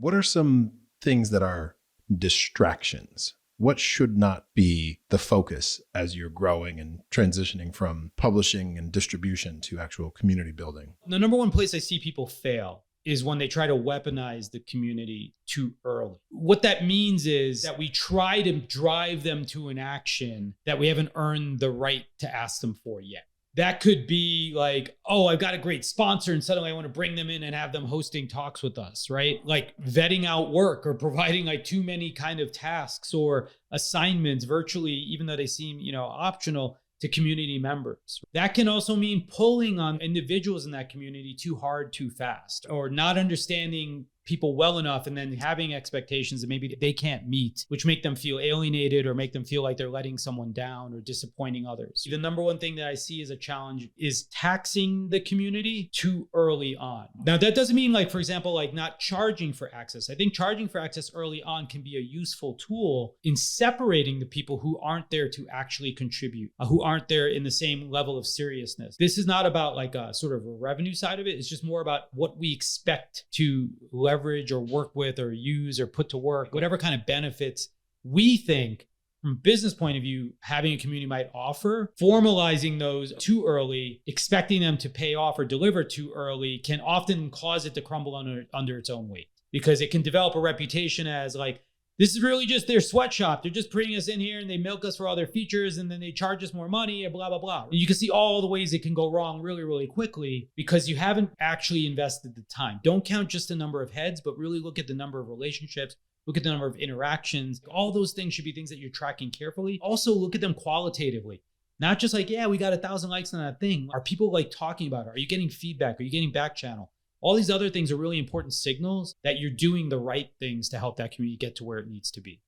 What are some things that are distractions? What should not be the focus as you're growing and transitioning from publishing and distribution to actual community building? The number one place I see people fail is when they try to weaponize the community too early. What that means is that we try to drive them to an action that we haven't earned the right to ask them for yet. That could be like, oh, I've got a great sponsor and suddenly I want to bring them in and have them hosting talks with us, right? Like vetting out work or providing like too many kind of tasks or assignments virtually, even though they seem, optional, to community members. That can also mean pulling on individuals in that community too hard, too fast, or not understanding people well enough and then having expectations that maybe they can't meet, which make them feel alienated or make them feel like they're letting someone down or disappointing others. The number one thing that I see as a challenge is taxing the community too early on. Now, that doesn't mean like, for example, like not charging for access. I think charging for access early on can be a useful tool in separating the people who aren't there to actually contribute, who aren't there in the same level of seriousness. This is not about like a sort of a revenue side of it. It's just more about what we expect to leverage or work with or use or put to work, whatever kind of benefits we think from a business point of view, having a community might offer. Formalizing those too early, expecting them to pay off or deliver too early can often cause it to crumble under its own weight, because it can develop a reputation as like, this is really just their sweatshop. They're just putting us in here and they milk us for all their features and then they charge us more money and blah, blah, blah. And you can see all the ways it can go wrong really, really quickly because you haven't actually invested the time. Don't count just the number of heads, but really look at the number of relationships, look at the number of interactions. All those things should be things that you're tracking carefully. Also look at them qualitatively. Not just like, yeah, we got 1,000 likes on that thing. Are people like talking about it? Are you getting feedback? Are you getting back channel? All these other things are really important signals that you're doing the right things to help that community get to where it needs to be.